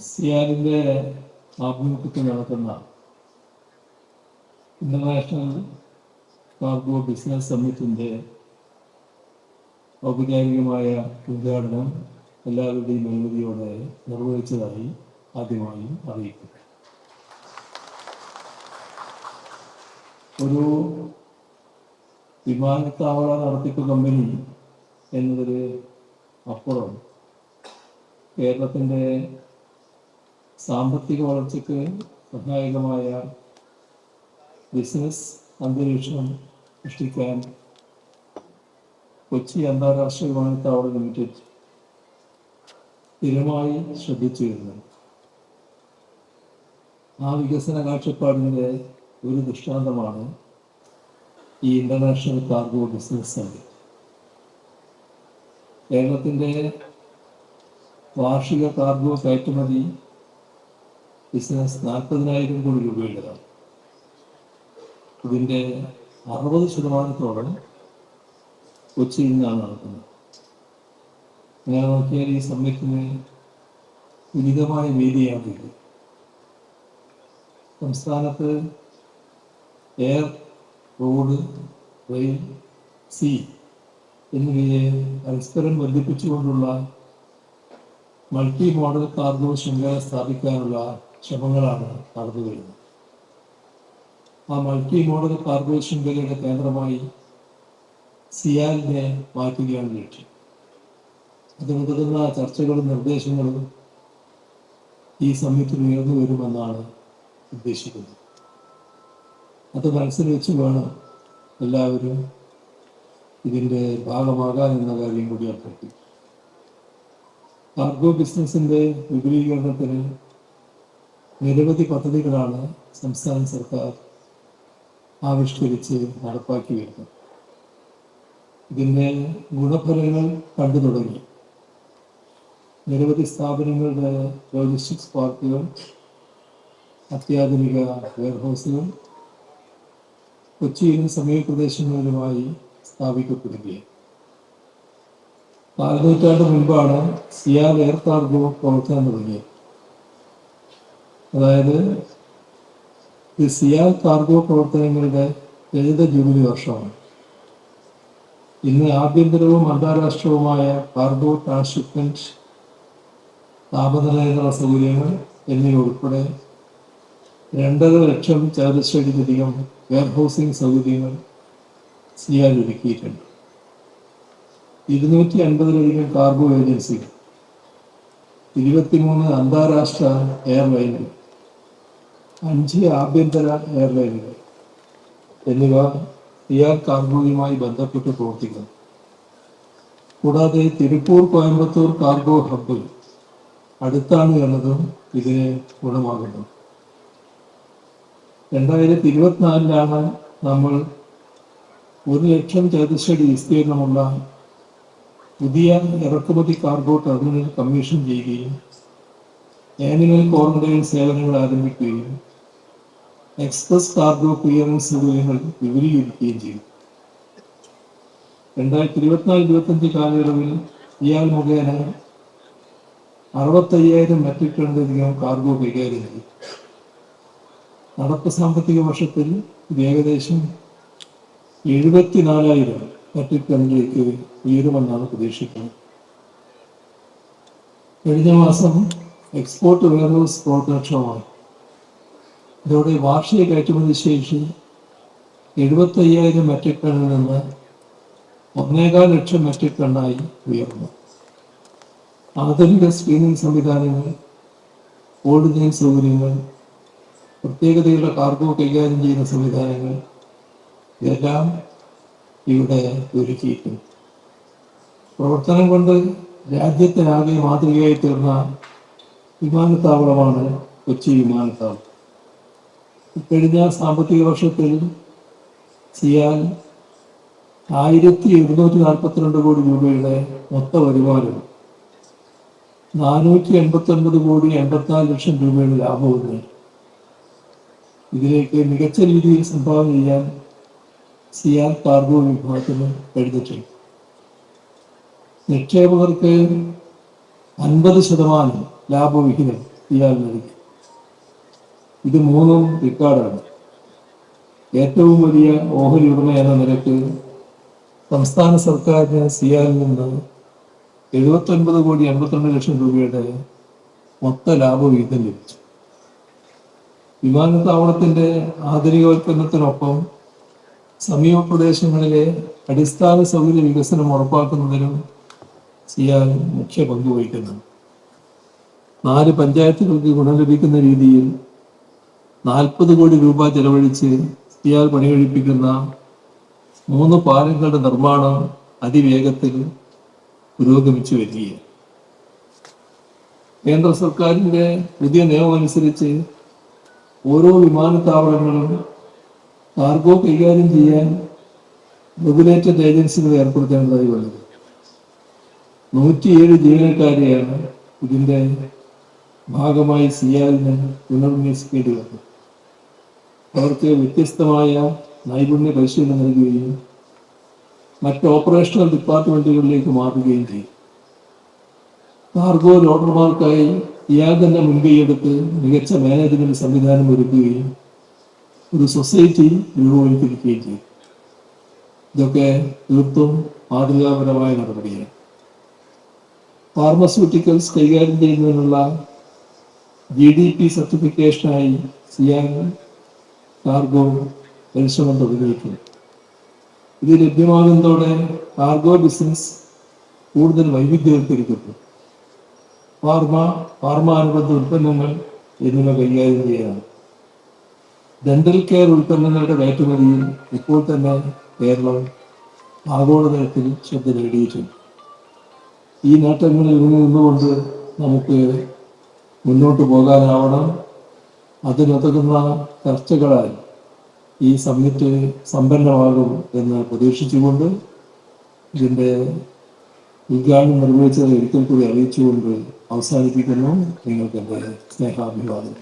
സിയാലിൻ്റെ ആഭിമുഖ്യത്തിൽ നടത്തുന്ന international cargo business സമ്മിറ്റിൻ്റെ ഔപചാരികമായ ഉദ്ഘാടനം എല്ലാവരുടെയും അനുമതിയോടെ നിർവഹിച്ചതായി ആദ്യമായി അറിയിക്കുന്നു. ഒരു വിമാനത്താവള നടത്തിപ്പ് കമ്പനി എന്നതിന് അപ്പുറം കേരളത്തിൻ്റെ സാമ്പത്തിക വളർച്ചയ്ക്ക് സഹായകമായ ബിസിനസ് അന്തരീക്ഷം സൃഷ്ടിക്കാൻ കൊച്ചി അന്താരാഷ്ട്ര വിമാനത്താവള ലിമിറ്റഡ് സ്ഥിരമായി ശ്രദ്ധിച്ചു വരുന്നു. ആ വികസന കാഴ്ചപ്പാടിൻ്റെ ഒരു ദൃഷ്ടാന്തമാണ് ഈ ഇന്റർനാഷണൽ കാർഗോ ബിസിനസ് സമ്മിറ്റ്. കേരളത്തിൻ്റെ വാർഷിക കാർഗോ കയറ്റുമതി ബിസിനസ് 40,000 കോടി രൂപയുടേതാണ്. ഇതിൻ്റെ 60% കൊച്ചിയിൽ നിന്നാണ് നടക്കുന്നത്. ഞാൻ നോക്കിയാൽ ഈ സമ്മിറ്റിന് ഉചിതമായ വേദിയാണ് ഇത്. സംസ്ഥാനത്ത് എയർ, റോഡ്, റെയിൽ, സീ എന്നിവയെ പരസ്പരം ബന്ധിപ്പിച്ചുകൊണ്ടുള്ള മൾട്ടി മോഡൽ കാർഗോ ശൃംഖല സ്ഥാപിക്കാനുള്ള ശ്രമങ്ങളാണ് നടന്നു വരുന്നത്. ആ മൾട്ടി മോഡൽ കാർഗോ ശൃംഖലയുടെ കേന്ദ്രമായി സിയാലിനെ മാറ്റുകയാണ് ലക്ഷ്യം. അത് മുതിർന്ന ചർച്ചകളും നിർദ്ദേശങ്ങളും ഈ സമ്മിറ്റിൽ ഉയർന്നു വരുമെന്നാണ് ഉദ്ദേശിക്കുന്നത്. അത് മനസ്സിൽ വെച്ച് വേണം എല്ലാവരും ഇതിൻ്റെ ഭാഗമാകാൻ എന്ന കാര്യം കൂടി അഭ്യർത്ഥിക്കും. കാർഗോ ബിസിനസിൻ്റെ വിപുലീകരണത്തിന് നിരവധി പദ്ധതികളാണ് സംസ്ഥാന സർക്കാർ ആവിഷ്കരിച്ച് നടപ്പാക്കി വരുന്നത്. ഇതിൻ്റെ ഗുണഫലങ്ങൾ കണ്ടു തുടങ്ങി. നിരവധി സ്ഥാപനങ്ങളുടെ ലോജിസ്റ്റിക്സ് പാർക്കുകൾ, അത്യാധുനിക വെയർഹൗസുകൾ കൊച്ചിയിലും സമീപ പ്രദേശങ്ങളിലുമായി സ്ഥാപിക്കപ്പെടുകയാണ്. 4 നൂറ്റാണ്ട് മുൻപാണ് സിയാൽ എയർ കാർഗോ പ്രവർത്തനം തുടങ്ങിയത്. അതായത് ഇത് സിയാൽ കാർഗോ പ്രവർത്തനങ്ങളുടെ ലളിത ജൂബിലി വർഷമാണ്. ഇന്ന് ആഭ്യന്തരവും അന്താരാഷ്ട്രവുമായ കാർഗോ ട്രാൻസ്ഷിപ്മെന്റ്, താപനില നിയന്ത്രണ സൗകര്യങ്ങൾ എന്നിവ ഉൾപ്പെടെ 2.5 ലക്ഷം ചതുരശ്രയടിയിലധികം വെയർഹൗസിംഗ് സൗകര്യങ്ങൾ സിയാൽ ഒരുക്കിയിട്ടുണ്ട്. 250-ലധികം കാർഗോ ഏജൻസികൾ, 23 അന്താരാഷ്ട്ര എയർലൈനുകൾ, 5 ആഭ്യന്തര എയർലൈനുകൾ എന്നിവ സിയാൽ കാർഗോയുമായി ബന്ധപ്പെട്ട് പ്രവർത്തിക്കുന്നു. കൂടാതെ തിരുപ്പൂർ കോയമ്പത്തൂർ കാർഗോ ഹബ്ബ് അടുത്താണ് എന്നതും ഇതിന് ഗുണമാകുന്നു. 2024 നമ്മൾ 1 ലക്ഷം ചതുരശ്രയടി വിസ്തീർണമുള്ള പുതിയ ഇറക്കുമതി കാർഗോ ടെർമിനൽ കമ്മീഷൻ ചെയ്യുകയും ആനുവൽ ക്വാറന്റൈൻ സേവനങ്ങൾ ആരംഭിക്കുകയും എക്സ്പ്രസ് കാർഗോ ക്ലിയറൻസ് സൗകര്യങ്ങൾ വിപുലീകരിക്കുകയും ചെയ്തു. 2024-25 കാലയളവിൽ ഇയാൾ മുഖേന 65,000 മെട്രിക് ടണ്ണിലധികം കാർഗോ കൈകാര്യം ചെയ്തു. നടപ്പ് സാമ്പത്തിക വർഷത്തിൽ ഇത് ഏകദേശം 74,000 മെട്രിക് ടണ്ണിലേക്ക് ഉയരുമെന്നാണ് പ്രതീക്ഷിക്കുന്നത്. കഴിഞ്ഞ മാസം എക്സ്പോർട്ട് വെയർഹൗസ് പ്രവർത്തനക്ഷമമാണ്. ഇതോടെ വാർഷിക കയറ്റുമതി ശേഷി 75,000 മെട്രിക് ടണ്ണിൽ നിന്ന് 1.25 ലക്ഷം മെട്രിക് ടണ്ണായി ഉയർന്നു. ആധുനിക സ്ക്രീനിംഗ് സംവിധാനങ്ങൾ, കോൾഡ് ചെയിൻ സൗകര്യങ്ങൾ, പ്രത്യേകതയുള്ള കാർഗോ കൈകാര്യം ചെയ്യുന്ന സംവിധാനങ്ങൾ ഇതെല്ലാം ഇവിടെ ഒരുക്കിയിട്ടുണ്ട്. പ്രവർത്തനം കൊണ്ട് രാജ്യത്തിനാകെ മാതൃകയായി തീർന്ന വിമാനത്താവളമാണ് കൊച്ചി വിമാനത്താവളം. കഴിഞ്ഞ സാമ്പത്തിക വർഷത്തിൽ സിയാൽ 1,742 കോടി രൂപയുടെ മൊത്ത വരുമാനവും 489 കോടി 84 ലക്ഷം രൂപയുടെ ലാഭവും നേടി. ഇതിലേക്ക് മികച്ച രീതിയിൽ സംഭാവന ചെയ്യാൻ സിയാൽ കാർഗോ വിഭാഗത്തിന് കഴിഞ്ഞിട്ടുണ്ട്. നിക്ഷേപകർക്ക് 50% ലാഭവിഹിതം സിയാൽ നൽകി. ഇത് മൂന്നും റെക്കോർഡാണ്. ഏറ്റവും വലിയ ഓഹരി ഉടമ എന്ന നിലക്ക് സംസ്ഥാന സർക്കാരിന് സിയാലിൽ നിന്ന് 79,82 രൂപയുടെ മൊത്ത ലാഭവിഹിതം ലഭിച്ചു. വിമാനത്താവളത്തിന്റെ ആധുനികവൽക്കരണത്തിനൊപ്പം സമീപ പ്രദേശങ്ങളിലെ അടിസ്ഥാന സൗകര്യ വികസനം ഉറപ്പാക്കുന്നതിനും സിയാൽ മുഖ്യ പങ്ക് വഹിക്കുന്നുണ്ട്. 4 പഞ്ചായത്തുകൾക്ക് ഗുണം ലഭിക്കുന്ന രീതിയിൽ 40 കോടി രൂപ ചെലവഴിച്ച് സിയാൽ പണികഴിപ്പിക്കുന്ന 3 പാലങ്ങളുടെ നിർമ്മാണം അതിവേഗത്തിൽ പുരോഗമിച്ചു വരികയാണ്. കേന്ദ്ര സർക്കാരിന്റെ പുതിയ നിയമം അനുസരിച്ച് ഓരോ വിമാനത്താവളങ്ങളും കാർഗോ കൈകാര്യം ചെയ്യാൻ റെഗുലേറ്റഡ് ഏജൻസികൾ ഏർപ്പെടുത്തേണ്ടതായി വന്നത്. 107 ജീവനക്കാരെയാണ് ഇതിന്റെ ഭാഗമായി സിയാലിന് പുനർനിശ്ചയിക്കേണ്ടി വന്നത്. അവർക്ക് വ്യത്യസ്തമായ നൈപുണ്യ പരിശീലനം നൽകുകയും മറ്റ് ഓപ്പറേഷണൽ ഡിപ്പാർട്ട്മെന്റുകളിലേക്ക് മാറുകയും ചെയ്യും. കാർഗോ ലോഡർമാർക്കായി സിയാൽ തന്നെ മുൻകൈയെടുത്ത് മികച്ച മാനേജ്മെന്റ് സംവിധാനം ഒരുക്കുകയും ഒരു സൊസൈറ്റി രൂപവൽക്കരിക്കുകയും ചെയ്യും. ഇതൊക്കെ തീർത്തും മാതൃകാപരമായ നടപടിയാണ്. ഫാർമസ്യൂട്ടിക്കൽസ് കൈകാര്യം ചെയ്യുന്നതിനുള്ള GDP സർട്ടിഫിക്കേഷനായി സിയാൽ കാർഗോ പരിശ്രമം തുടങ്ങിയിട്ടുണ്ട്. ഇത് ലഭ്യമാകുന്നതോടെ കാർഗോ ബിസിനസ് കൂടുതൽ വൈവിധ്യവൽക്കരിക്കപ്പെടും. ഫാർമാനുബന്ധ ഉൽപ്പന്നങ്ങൾ എന്നിവ കൈകാര്യം ചെയ്യാനാണ്. ഡെന്റൽ കെയർ ഉൽപ്പന്നങ്ങളുടെ കയറ്റുമതിയിൽ ഇപ്പോൾ തന്നെ കേരളം ആഗോളതലത്തിൽ ശ്രദ്ധ നേടിയിട്ടുണ്ട്. ഈ നേട്ടങ്ങളിൽ നിന്നുകൊണ്ട് നമുക്ക് മുന്നോട്ട് പോകാനാവണം. അതിനുതകുന്ന ചർച്ചകളാൽ ഈ സമ്മിറ്റ് സമ്പന്നമാകും എന്ന് പ്രതീക്ഷിച്ചുകൊണ്ട് ഇതിൻ്റെ ഉദ്ഘാടനം നിർവഹിച്ചത് ഒരിക്കൽ കൂടി അറിയിച്ചുകൊണ്ട് അവസാനിപ്പിക്കുന്നു. നിങ്ങൾക്ക് എൻ്റെ സ്നേഹാഭിവാദം.